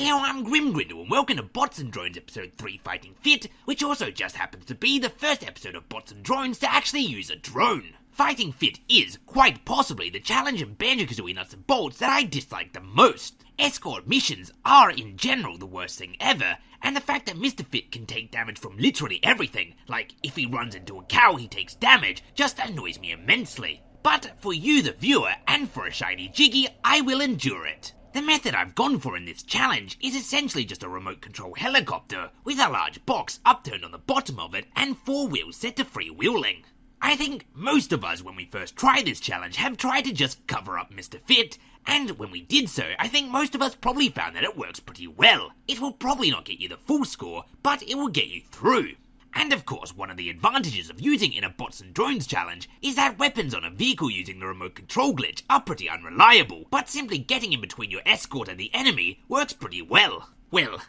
Hello, I'm Grindle, and welcome to Bots and Drones episode 3 Fighting Fit, which also just happens to be the first episode of Bots and Drones to actually use a drone. Fighting Fit is, quite possibly, the challenge in Banjo-Kazooie Nuts and Bolts that I dislike the most. Escort missions are, in general, the worst thing ever, and the fact that Mr. Fit can take damage from literally everything, like if he runs into a cow he takes damage, just annoys me immensely. But for you the viewer, and for a shiny Jiggy, I will endure it. The method I've gone for in this challenge is essentially just a remote control helicopter with a large box upturned on the bottom of it and 4 wheels set to freewheeling. I think most of us when we first tried this challenge have tried to just cover up Mr. Fit, and when we did so, I think most of us probably found that it works pretty well. It will probably not get you the full score, but it will get you through. And of course, one of the advantages of using in a Bots and Drones challenge is that weapons on a vehicle using the remote control glitch are pretty unreliable, but simply getting in between your escort and the enemy works pretty well. Well,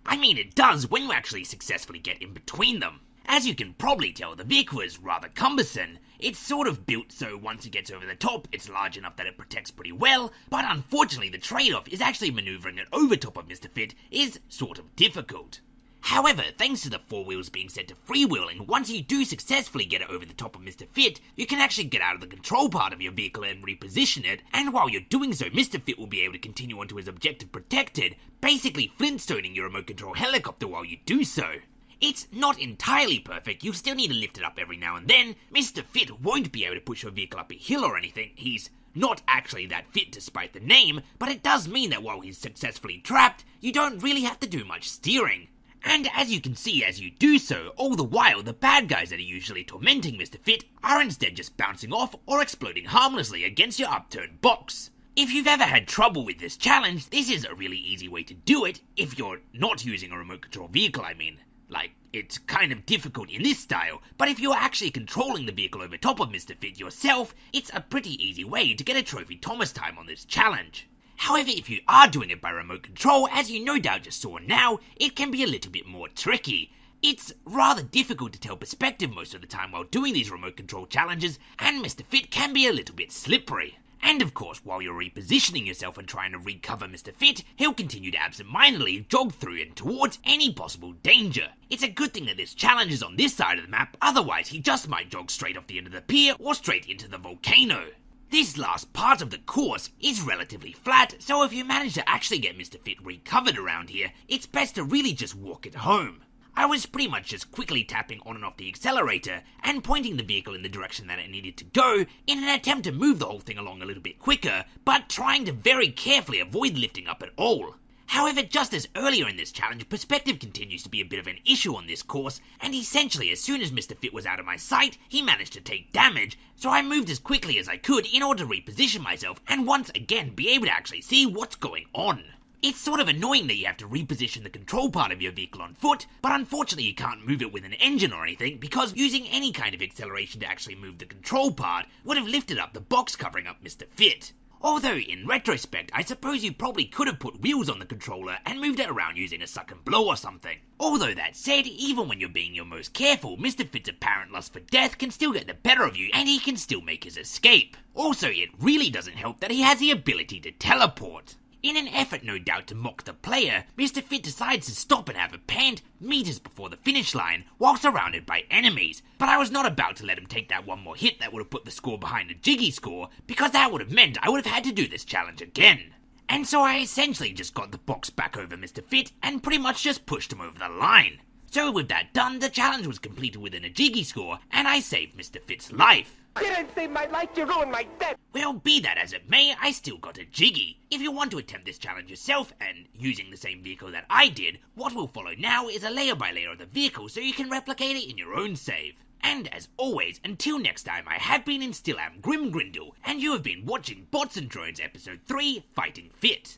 I mean it does when you actually successfully get in between them. As you can probably tell, the vehicle is rather cumbersome. It's sort of built so once it gets over the top, it's large enough that it protects pretty well, but unfortunately the trade-off is actually maneuvering it over top of Mr. Fit is sort of difficult. However, thanks to the 4 wheels being set to freewheeling, once you do successfully get it over the top of Mr. Fit, you can actually get out of the control part of your vehicle and reposition it, and while you're doing so, Mr. Fit will be able to continue onto his objective protected, basically flintstoning your remote control helicopter while you do so. It's not entirely perfect, you'll still need to lift it up every now and then. Mr. Fit won't be able to push your vehicle up a hill or anything, he's not actually that fit despite the name, but it does mean that while he's successfully trapped, you don't really have to do much steering. And as you can see as you do so, all the while the bad guys that are usually tormenting Mr. Fit are instead just bouncing off or exploding harmlessly against your upturned box. If you've ever had trouble with this challenge, this is a really easy way to do it, if you're not using a remote control vehicle I mean. Like, it's kind of difficult in this style, but if you're actually controlling the vehicle over top of Mr. Fit yourself, it's a pretty easy way to get a Trophy Thomas time on this challenge. However, if you are doing it by remote control, as you no doubt just saw now, it can be a little bit more tricky. It's rather difficult to tell perspective most of the time while doing these remote control challenges, and Mr. Fit can be a little bit slippery. And of course, while you're repositioning yourself and trying to recover Mr. Fit, he'll continue to absentmindedly jog through and towards any possible danger. It's a good thing that this challenge is on this side of the map, otherwise he just might jog straight off the end of the pier or straight into the volcano. This last part of the course is relatively flat, so if you manage to actually get Mr. Fit recovered around here, it's best to really just walk it home. I was pretty much just quickly tapping on and off the accelerator and pointing the vehicle in the direction that it needed to go in an attempt to move the whole thing along a little bit quicker, but trying to very carefully avoid lifting up at all. However, just as earlier in this challenge, perspective continues to be a bit of an issue on this course, and essentially as soon as Mr. Fit was out of my sight, he managed to take damage, so I moved as quickly as I could in order to reposition myself and once again be able to actually see what's going on. It's sort of annoying that you have to reposition the control part of your vehicle on foot, but unfortunately you can't move it with an engine or anything because using any kind of acceleration to actually move the control part would have lifted up the box covering up Mr. Fit. Although, in retrospect, I suppose you probably could have put wheels on the controller and moved it around using a suck and blow or something. Although that said, even when you're being your most careful, Mr. Fit's apparent lust for death can still get the better of you and he can still make his escape. Also, it really doesn't help that he has the ability to teleport. In an effort no doubt to mock the player, Mr. Fit decides to stop and have a pant meters before the finish line while surrounded by enemies, but I was not about to let him take that one more hit that would have put the score behind the Jiggy score, because that would have meant I would have had to do this challenge again. And so I essentially just got the box back over Mr. Fit and pretty much just pushed him over the line. So with that done, the challenge was completed within a Jiggy score and I saved Mr. Fit's life. You didn't save my life, you ruined my death! Well, be that as it may, I still got a Jiggy. If you want to attempt this challenge yourself, and using the same vehicle that I did, what will follow now is a layer by layer of the vehicle so you can replicate it in your own save. And as always, until next time, I have been and still am Grindle, and you have been watching Bots and Drones episode 3, Fighting Fit.